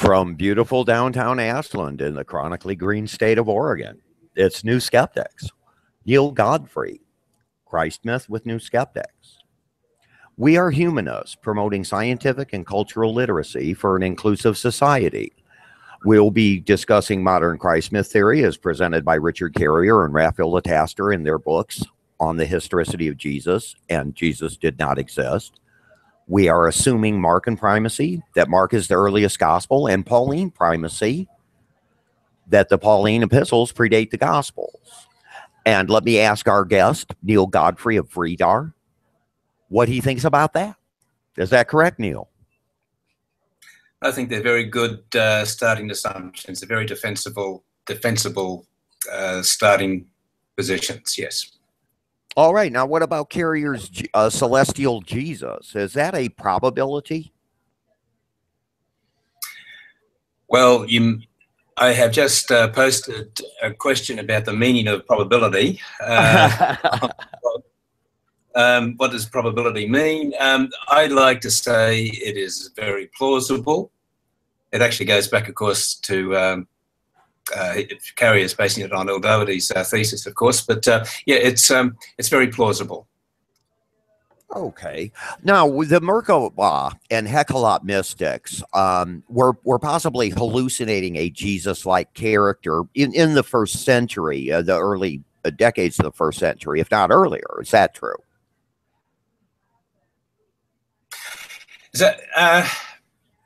From beautiful downtown Ashland in the chronically green state of Oregon, it's New Skeptics. Neil Godfrey, Christ Myth with New Skeptics. We are humanists promoting scientific and cultural literacy for an inclusive society. We'll be discussing modern Christ myth theory as presented by Richard Carrier and Raphael Lataster in their books on the historicity of Jesus and Jesus did not exist. We are assuming Markan primacy, that Mark is the earliest gospel, and Pauline primacy, that the Pauline epistles predate the gospels. And let me ask our guest, Neil Godfrey of Vredar, what he thinks about that. Is that correct, Neil? I think they're very good starting assumptions. They're very defensible starting positions, yes. All right. Now, what about Carrier's celestial Jesus? Is that a probability? Well, I have just posted a question about the meaning of probability. What does probability mean? I'd like to say it is very plausible. It actually goes back, of course, to Carrier's basing it on Doherty's thesis, of course. But yeah, it's very plausible. Okay. Now, the Merkabah and Hecalot mystics were possibly hallucinating a Jesus-like character in the first century, the early decades of the first century, if not earlier. Is that true? Is that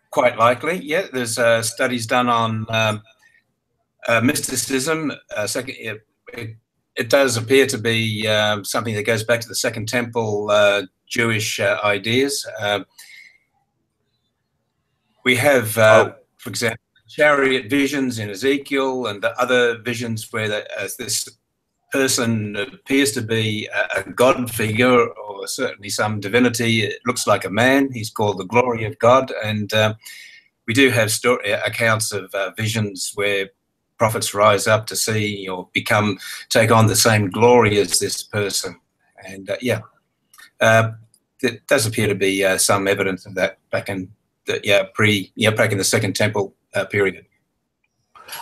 quite likely? Yeah, there's studies done on mysticism. It does appear to be something that goes back to the Second Temple Jewish ideas. We have, for example, chariot visions in Ezekiel and other visions where this person appears to be a god figure or certainly some divinity. It looks like a man. He's called the glory of God. And we do have accounts of visions where prophets rise up to see or take on the same glory as this person. And yeah, there does appear to be some evidence of that back in the Second Temple period.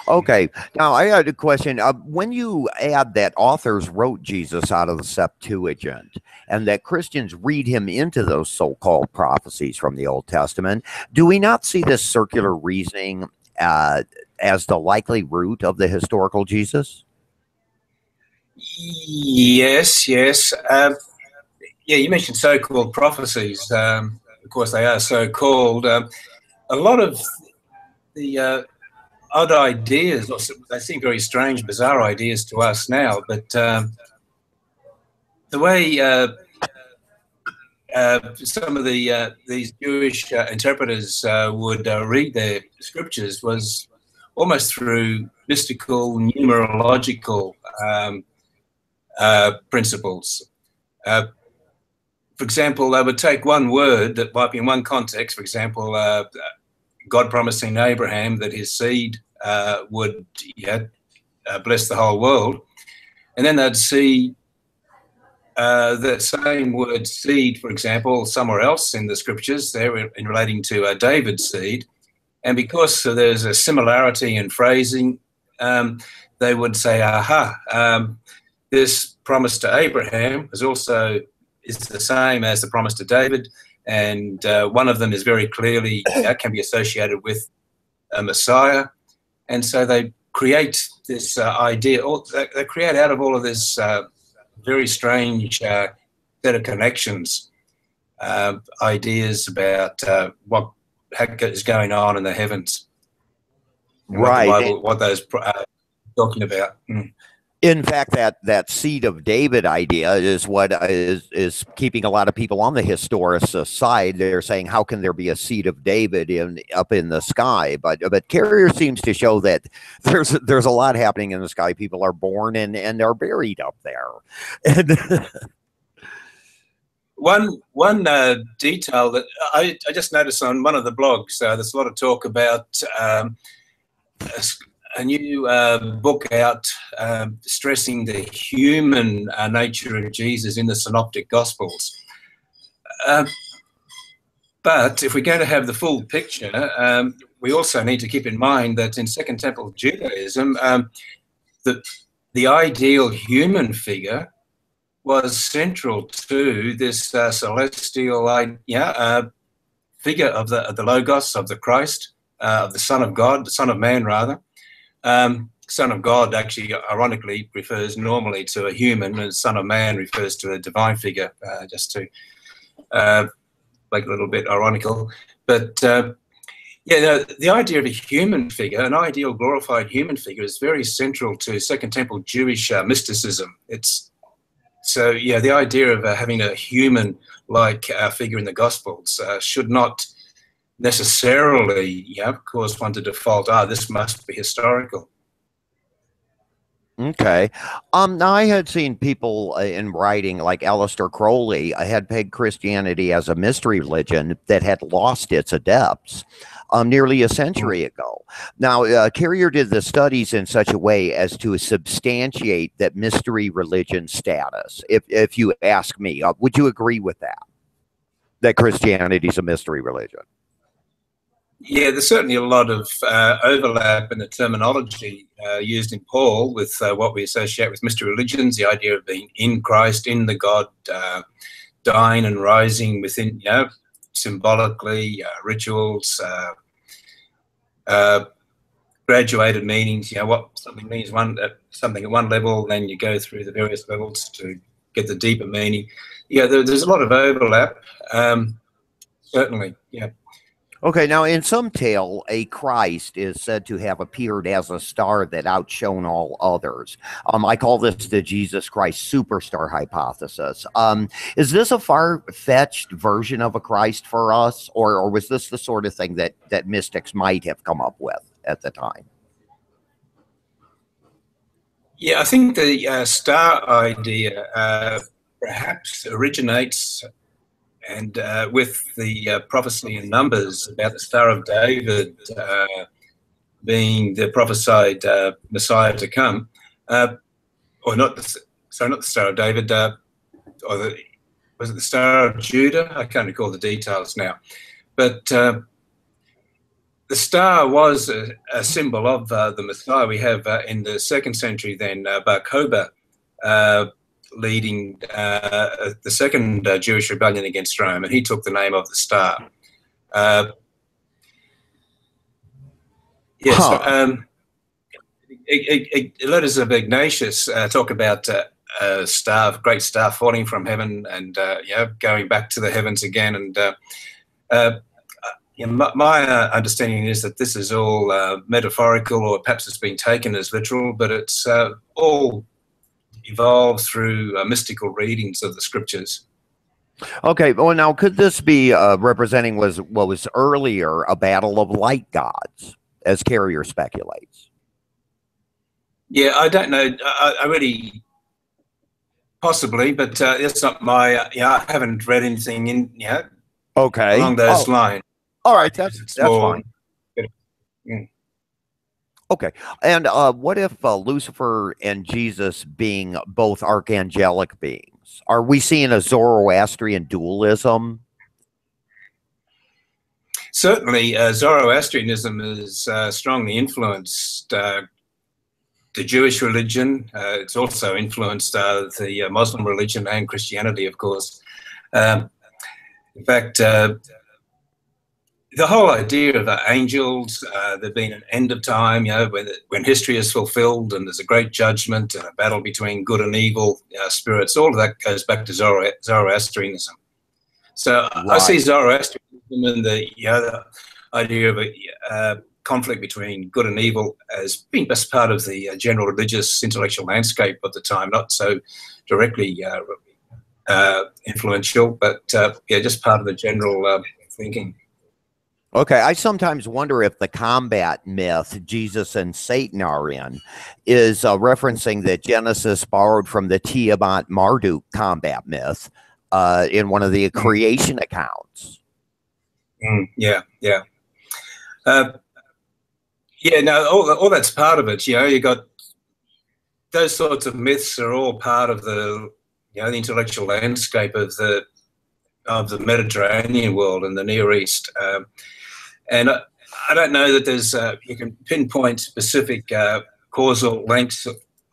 Okay. Now, I had a question. When you add that authors wrote Jesus out of the Septuagint and that Christians read him into those so-called prophecies from the Old Testament, do we not see this circular reasoning as the likely root of the historical Jesus? Yes. Yeah, you mentioned so-called prophecies. Of course, they are so-called. A lot of the odd ideas, or they seem very strange, bizarre ideas to us now, but the way some of these Jewish interpreters would read their scriptures was almost through mystical, numerological principles. For example, they would take one word that might be in one context, for example, God promising Abraham that his seed would bless the whole world. And then they'd see that same word seed, for example, somewhere else in the scriptures there in relating to David's seed. And because there's a similarity in phrasing, they would say, this promise to Abraham is the same as the promise to David. And one of them is very clearly can be associated with a Messiah. And so they create this idea, they create out of all of this very strange set of connections, ideas about what is going on in the heavens. Right. What those talking about. In fact, that seed of David idea is what is keeping a lot of people on the historicist side. They're saying, how can there be a seed of David up in the sky? But Carrier seems to show that there's a lot happening in the sky. People are born and are buried up there. One detail that I just noticed on one of the blogs, there's a lot of talk about a new book out stressing the human nature of Jesus in the Synoptic Gospels. But if we're going to have the full picture, we also need to keep in mind that in Second Temple Judaism, the ideal human figure was central to this celestial figure of the Logos, of the Christ, of the Son of God, the Son of Man, rather. Son of God actually, ironically, refers normally to a human, and Son of Man refers to a divine figure, just to make it a little bit ironical. But the idea of a human figure, an ideal glorified human figure, is very central to Second Temple Jewish mysticism. The idea of having a human-like figure in the Gospels should not necessarily cause one to default, this must be historical. Okay. Now I had seen people in writing like Aleister Crowley had pegged Christianity as a mystery religion that had lost its adepts nearly a century ago. Now, Carrier did the studies in such a way as to substantiate that mystery religion status. If you ask me, would you agree with that? That Christianity is a mystery religion? Yeah, there's certainly a lot of overlap in the terminology used in Paul with what we associate with mystery religions, the idea of being in Christ, in the God, dying and rising within, symbolically, rituals, graduated meanings, what something means something at one level, then you go through the various levels to get the deeper meaning. Yeah, there's a lot of overlap, certainly, yeah. Okay, now in some tale, a Christ is said to have appeared as a star that outshone all others. I call this the Jesus Christ superstar hypothesis. Is this a far-fetched version of a Christ for us, or was this the sort of thing that mystics might have come up with at the time? Yeah, I think the star idea perhaps originates and with the prophecy in Numbers about the Star of David being the prophesied Messiah to come, or not the Star of David, was it the Star of Judah? I can't recall the details now. But the star was a symbol of the Messiah. We have in the 2nd century then Bar Kokhba leading the second Jewish rebellion against Rome, and he took the name of the star. Letters of Ignatius talk about a star, great star falling from heaven and going back to the heavens again. And my understanding is that this is all metaphorical, or perhaps it's been taken as literal, but it's all evolved through mystical readings of the scriptures. Okay, well, now could this be representing what was earlier a battle of light gods, as Carrier speculates? Yeah, I don't know. I really possibly, but that's not my. I haven't read anything in along those lines. All right, that's fine. Okay, and what if Lucifer and Jesus being both archangelic beings? Are we seeing a Zoroastrian dualism? Certainly, Zoroastrianism is strongly influenced the Jewish religion. It's also influenced the Muslim religion and Christianity, of course. In fact, the whole idea of angels, there being an end of time, when history is fulfilled and there's a great judgment and a battle between good and evil spirits, all of that goes back to Zoroastrianism. So right. I see Zoroastrianism and the idea of a conflict between good and evil as being best part of the general religious intellectual landscape of the time, not so directly influential, but just part of the general thinking. Okay, I sometimes wonder if the combat myth Jesus and Satan are in is referencing that Genesis borrowed from the Tiamat Marduk combat myth in one of the creation accounts. Yeah. No, all that's part of it. You got those sorts of myths are all part of the the intellectual landscape of the Mediterranean world and the Near East. And I don't know that there's you can pinpoint specific causal links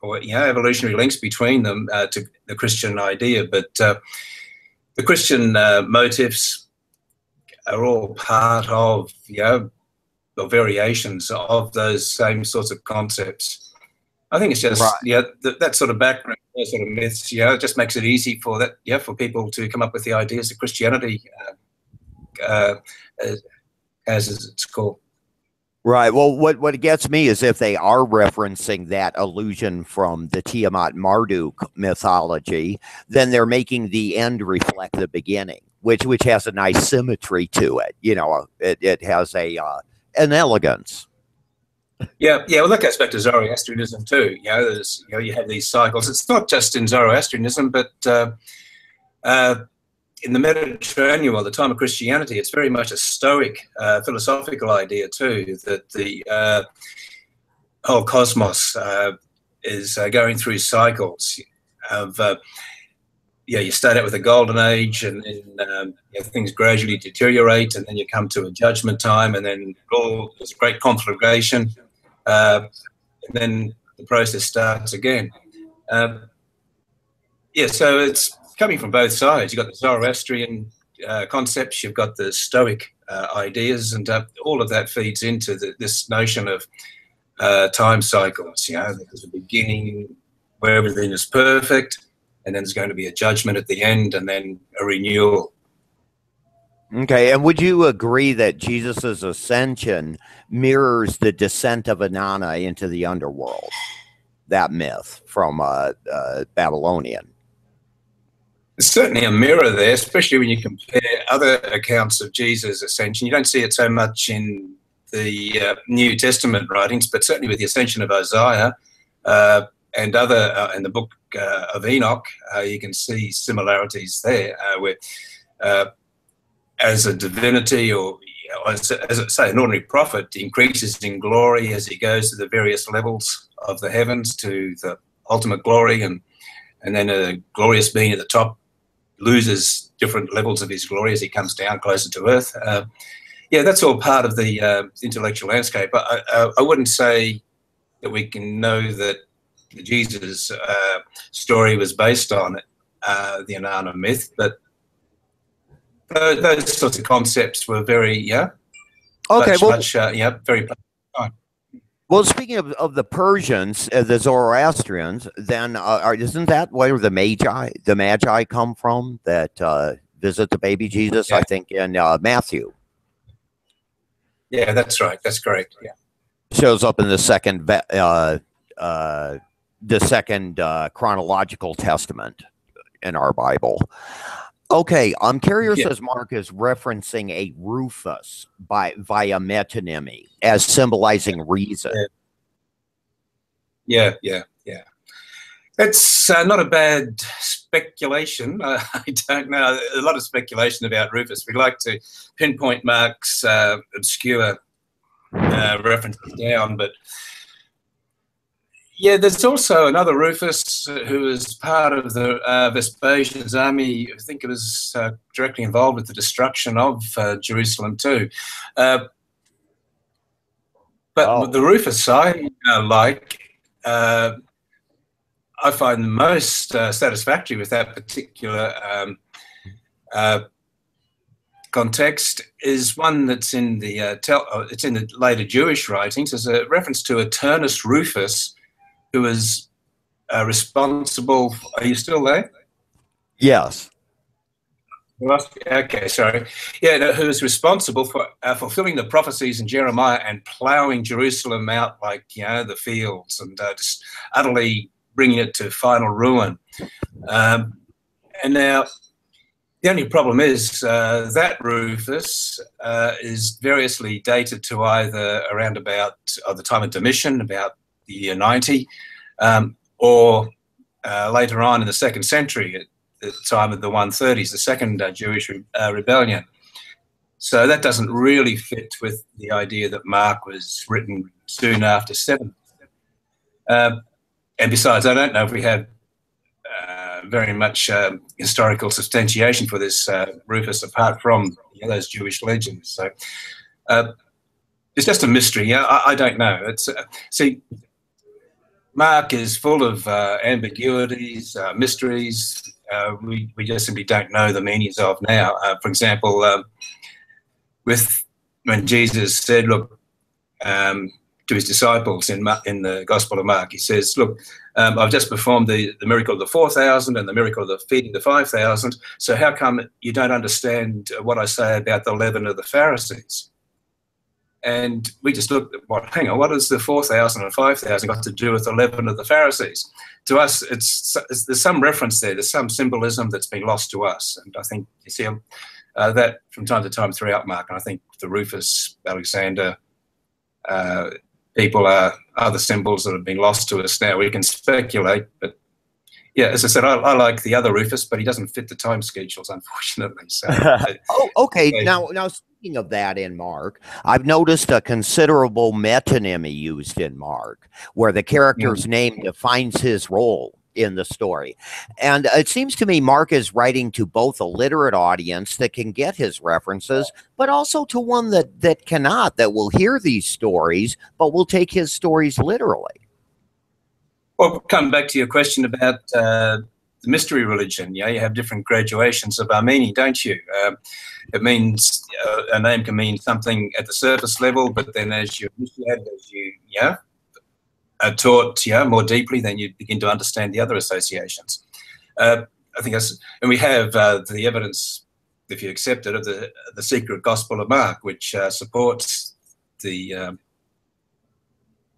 or evolutionary links between them to the Christian idea, but the Christian motifs are all part of or variations of those same sorts of concepts. I think it's just that sort of background, those sort of myths. It just makes it easy for for people to come up with the ideas that Christianity as it's called. Right. Well, what gets me is if they are referencing that allusion from the Tiamat Marduk mythology, then they're making the end reflect the beginning, which has a nice symmetry to it. It has an elegance. Yeah. Well, that goes back to Zoroastrianism too. There's you have these cycles. It's not just in Zoroastrianism, but in the Mediterranean, or the time of Christianity, it's very much a Stoic philosophical idea too, that the whole cosmos is going through cycles of, you start out with a golden age, and then things gradually deteriorate, and then you come to a judgment time, and then there's a great conflagration, and then the process starts again. So it's coming from both sides. You've got the Zoroastrian concepts, you've got the Stoic ideas, and all of that feeds into this notion of time cycles. There's a beginning where everything is perfect, and then there's going to be a judgment at the end, and then a renewal. Okay, and would you agree that Jesus's ascension mirrors the descent of Inanna into the underworld? That myth from Babylonian. There's certainly a mirror there, especially when you compare other accounts of Jesus' ascension. You don't see it so much in the New Testament writings, but certainly with the ascension of Isaiah and other in the book of Enoch, you can see similarities there, where as a divinity, or as say an ordinary prophet, increases in glory as he goes to the various levels of the heavens to the ultimate glory, and then a glorious being at the top loses different levels of his glory as he comes down closer to earth. That's all part of the intellectual landscape. I wouldn't say that we can know that the Jesus story was based on the Inanna myth, but those sorts of concepts were very, very. Well, speaking of the Persians, the Zoroastrians, then isn't that where the Magi come from that visit the baby Jesus? I think in Matthew. Yeah, that's right. That's correct. Yeah, shows up in the second chronological testament in our Bible. Okay, I'm curious as Mark is referencing a Rufus via metonymy as symbolizing reason. Yeah. It's not a bad speculation. I don't know. A lot of speculation about Rufus. We like to pinpoint Mark's obscure references down, but there's also another Rufus who was part of the Vespasian's army. I think it was directly involved with the destruction of Jerusalem too. But the Rufus I I find the most satisfactory with that particular context is one that's in the it's in the later Jewish writings. There's a reference to a Turnus Rufus, who was responsible. Are you still there? Yes. Okay, sorry. Who was responsible for fulfilling the prophecies in Jeremiah and ploughing Jerusalem out like the fields, and just utterly bringing it to final ruin. And now the only problem is that Rufus is variously dated to either around about the time of Domitian, about the year 90, or later on in the 2nd century, at the time of the 130s, the second Jewish rebellion. So that doesn't really fit with the idea that Mark was written soon after 70. And besides, I don't know if we have very much historical substantiation for this Rufus, apart from those Jewish legends. So it's just a mystery. Yeah, I don't know. It's see, Mark is full of ambiguities, mysteries. We just simply don't know the meanings of now. For example, when Jesus said, "Look," to his disciples in the Gospel of Mark, he says, "Look, I've just performed the miracle of the 4,000 and the miracle of the feeding the 5,000. So how come you don't understand what I say about the leaven of the Pharisees?" And we just looked at hang on, what has the 4,000 and 5,000 got to do with the leaven of the Pharisees? To us, there's some reference there. There's some symbolism that's been lost to us. And I think you see that from time to time throughout Mark. And I think the Rufus, Alexander, people are other symbols that have been lost to us now. We can speculate, but yeah, as I said, I like the other Rufus, but he doesn't fit the time schedules, unfortunately. So, oh, okay. Now, speaking of that in Mark, I've noticed a considerable metonymy used in Mark, where the character's name defines his role in the story. And it seems to me Mark is writing to both a literate audience that can get his references, but also to one that cannot, that will hear these stories, but will take his stories literally. Well, come back to your question about the mystery religion. Yeah, you have different graduations of our meaning, don't you? It means a name can mean something at the surface level, but then as you initiate, as you are taught more deeply, then you begin to understand the other associations. I think that's, and we have the evidence, if you accept it, of the secret Gospel of Mark, which supports the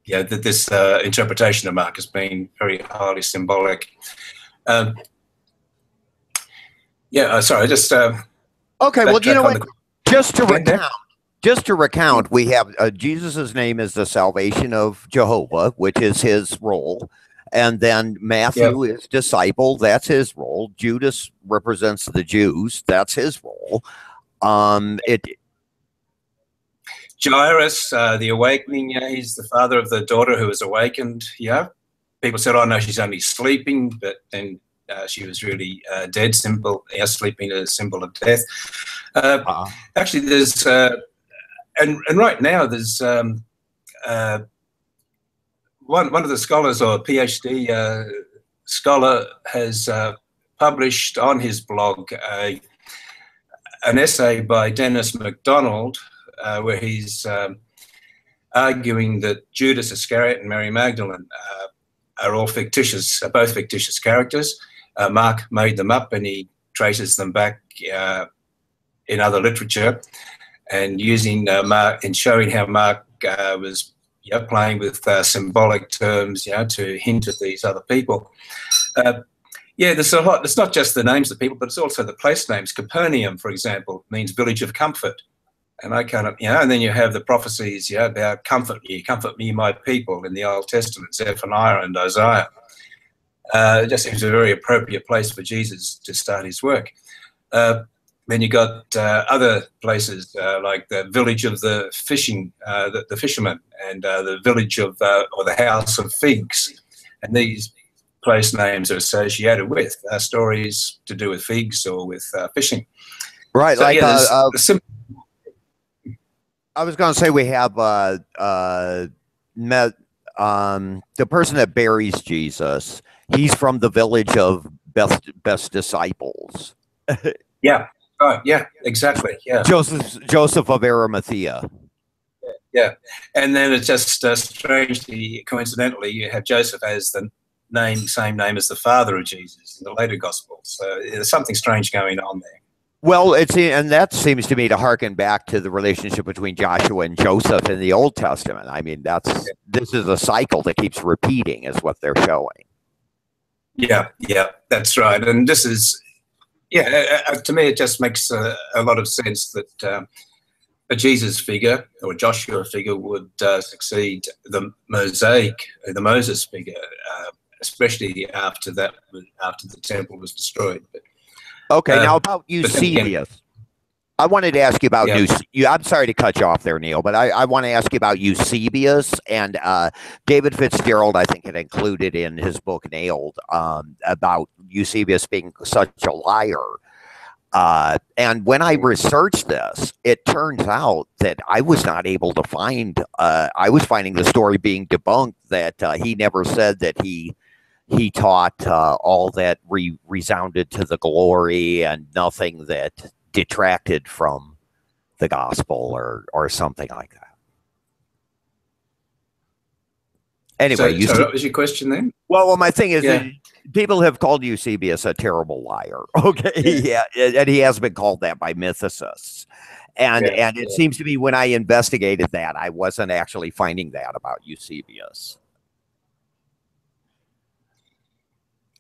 this interpretation of Mark as being very highly symbolic. Sorry, just okay. Well, you know what? Just to recount, we have Jesus's name is the salvation of Jehovah, which is his role, and then Matthew is disciple. That's his role. Judas represents the Jews. That's his role. Jairus, the awakening, he's the father of the daughter who was awakened. Yeah, people said, "Oh no, she's only sleeping," but then she was really dead. Sleeping is a symbol of death. Actually, there's and right now there's one of the scholars, or a PhD scholar, has published on his blog an essay by Dennis MacDonald, where he's arguing that Judas Iscariot and Mary Magdalene are all fictitious, both fictitious characters. Mark made them up, and he traces them back in other literature, and using Mark and showing how Mark was playing with symbolic terms, to hint at these other people. There's a lot. It's not just the names of people, but it's also the place names. Capernaum, for example, means village of comfort. And I kind of, and then you have the prophecies, about comfort me, my people, in the Old Testament, Zephaniah and Isaiah. It just seems a very appropriate place for Jesus to start his work. Then you got other places like the village of the the fishermen, and the village of, or the house of figs. And these place names are associated with stories to do with figs or with fishing. Right, so, like I was going to say we have the person that buries Jesus. He's from the village of best disciples. Yeah. Oh, yeah. Exactly. Yeah. Joseph of Arimathea. Yeah, and then it's just strangely, coincidentally, you have Joseph as the same name as the father of Jesus in the later Gospels. So there's something strange going on there. Well, and that seems to me to harken back to the relationship between Joshua and Joseph in the Old Testament. I mean, this is a cycle that keeps repeating, is what they're showing. Yeah, that's right. And this is, to me, it just makes a lot of sense that a Jesus figure or a Joshua figure would succeed the Moses figure, especially after the temple was destroyed. But, okay, now about Eusebius. I wanted to ask you about I'm sorry to cut you off there, Neil, but I want to ask you about Eusebius, and David Fitzgerald, I think, had included in his book Nailed about Eusebius being such a liar. And when I researched this, it turns out that I was not able to find. I was finding the story being debunked, that he never said that he taught all that resounded to the glory, and nothing that detracted from the gospel or something like that. Anyway, so what was your question then? Well, my thing is, people have called Eusebius a terrible liar. Okay, yeah, and he has been called that by mythicists. And it seems to me, when I investigated that, I wasn't actually finding that about Eusebius.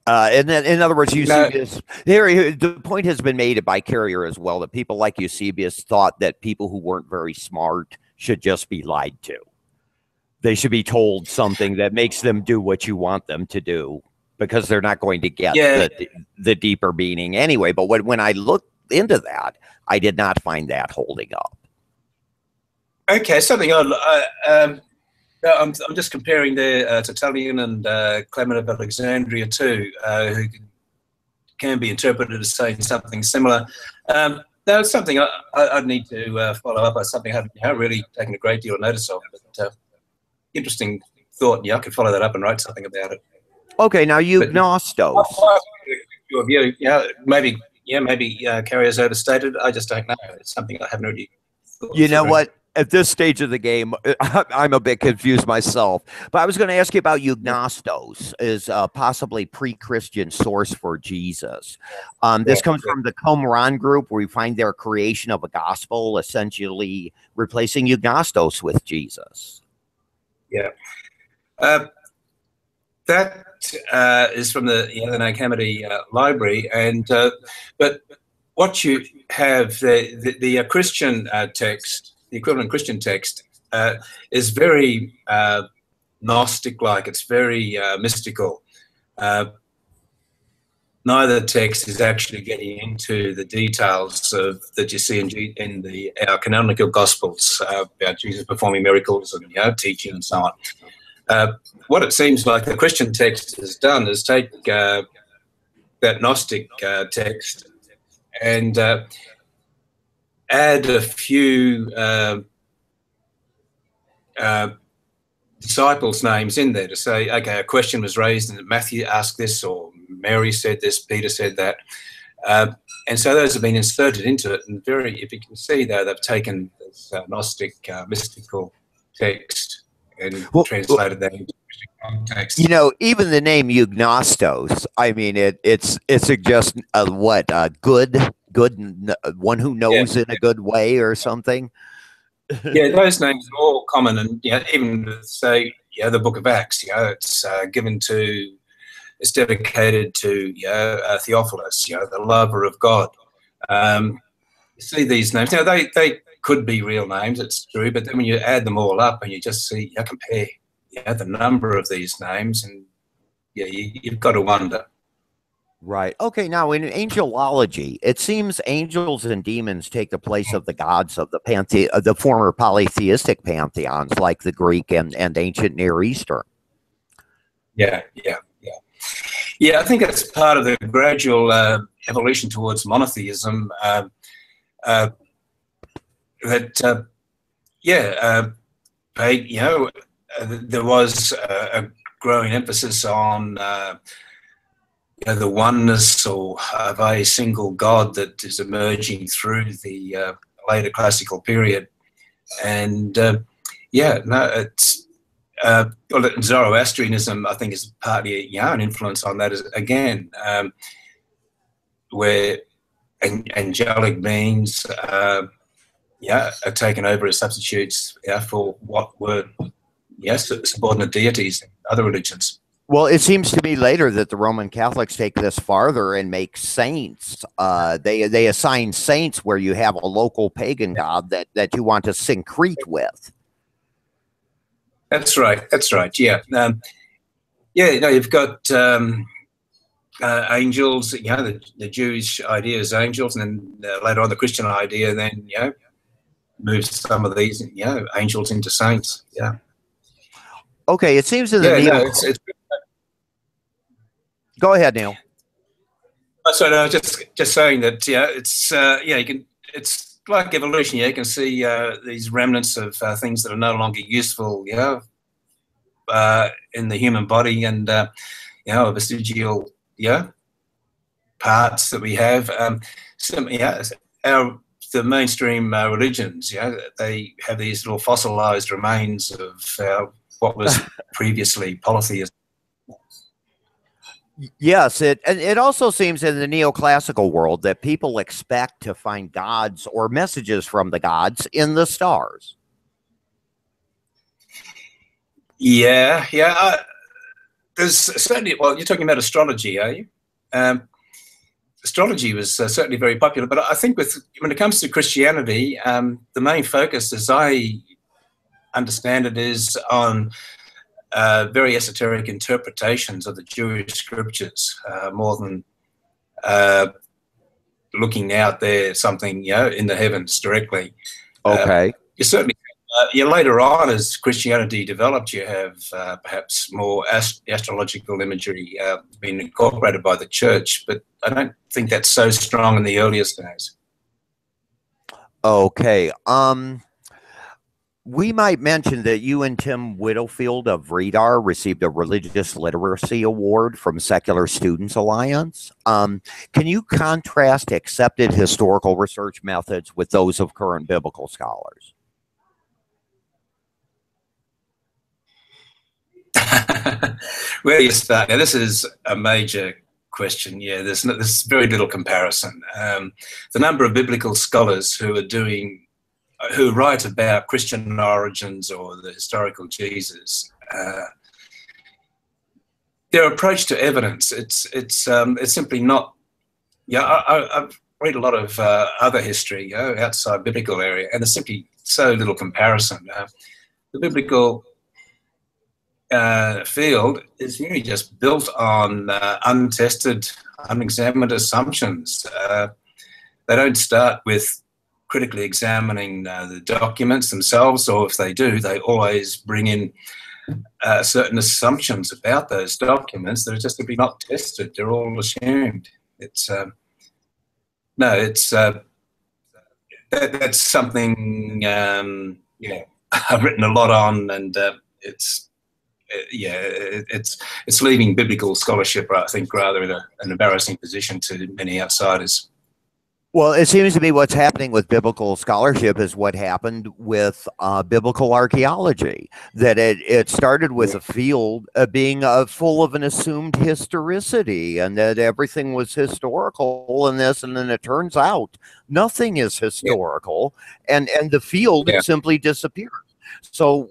And then, in other words, Eusebius, the point has been made by Carrier as well, that people like Eusebius thought that people who weren't very smart should just be lied to. They should be told something that makes them do what you want them to do, because they're not going to get the deeper meaning anyway. But when I looked into that, I did not find that holding up. Okay, something odd. I'm just comparing the Tertullian and Clement of Alexandria too, who can be interpreted as saying something similar. That's something I'd need to follow up on, something I haven't really taken a great deal of notice of. But interesting thought. Yeah, I could follow that up and write something about it. Okay, now you Gnostos. Your view, maybe Carrier's overstated. I just don't know. It's something I haven't really thought You know what? At this stage of the game, I'm a bit confused myself. But I was going to ask you about Eugnostos, is possibly pre-Christian source for Jesus. This comes from the Qumran group, where we find their creation of a gospel, essentially replacing Eugnostos with Jesus. Yeah. That is from the Nag Hammadi library, and but what you have, the Christian text, the equivalent Christian text, is very Gnostic-like. It's very mystical. Neither text is actually getting into the details that you see in our canonical Gospels about Jesus performing miracles and teaching and so on. What it seems like the Christian text has done is take that Gnostic text and add a few disciples' names in there to say, okay, a question was raised and Matthew asked this, or Mary said this, Peter said that. And so those have been inserted into it. And if you can see there, they've taken this Gnostic mystical text and translated that into Christian context. Even the name Eugnostos, I mean, it suggests good one who knows in a good way or something. Yeah, those names are all common, and even say the Book of Acts, it's dedicated to Theophilus, the lover of God. You see these names now; they could be real names, it's true, but then when you add them all up and you just see, compare, the number of these names, and you've got to wonder. Right. Okay. Now, in angelology, it seems angels and demons take the place of the gods of the former polytheistic pantheons, like the Greek and ancient Near Eastern. Yeah. I think that's part of the gradual evolution towards monotheism. There was a growing emphasis on the oneness of a single God that is emerging through the later classical period. And it's Zoroastrianism, I think, is partly an influence on that again, where angelic beings are taken over as substitutes for what were subordinate deities in other religions. Well, it seems to me later that the Roman Catholics take this farther and make saints. They assign saints where you have a local pagan god that you want to syncrete with. That's right. Yeah. You've got angels. The Jewish idea is angels, and then later on the Christian idea then moves some of these angels into saints. Yeah. Okay. It seems in the it's Go ahead, Neil. So no, just saying that, yeah, it's yeah, you can. It's like evolution. Yeah, you can see these remnants of things that are no longer useful. You know, in the human body, and you know, vestigial, yeah, parts that we have. Yeah, the mainstream religions, yeah, they have these little fossilized remains of what was previously polytheism. Yes, it also seems in the neoclassical world that people expect to find gods or messages from the gods in the stars. Yeah, yeah. There's certainly, well, you're talking about astrology, are you? Astrology was certainly very popular, but I think when it comes to Christianity, the main focus, as I understand it, is on very esoteric interpretations of the Jewish scriptures, more than looking out there something, you know, in the heavens directly. Okay. You certainly, later on, as Christianity developed, you have perhaps more astrological imagery being incorporated by the church, but I don't think that's so strong in the earliest days. Okay. We might mention that you and Tim Whittlefield of Redar received a religious literacy award from Secular Students Alliance. Can you contrast accepted historical research methods with those of current biblical scholars? Where do you start? Now, this is a major question. Yeah, there's very little comparison. The number of biblical scholars who write about Christian origins or the historical Jesus, their approach to evidence, it's simply not. Yeah, I've read a lot of other history, you know, outside biblical area, and there's simply so little comparison. The biblical field is really just built on untested, unexamined assumptions. They don't start with critically examining the documents themselves, or if they do, they always bring in certain assumptions about those documents that are just simply not tested. They're all assumed. It's that's something yeah, I've written a lot on, and it's leaving biblical scholarship, I think, rather in an embarrassing position to many outsiders. Well, it seems to me what's happening with biblical scholarship is what happened with biblical archaeology, that it started with a field being full of an assumed historicity, and that everything was historical in this, and then it turns out nothing is historical, and the field simply disappears. So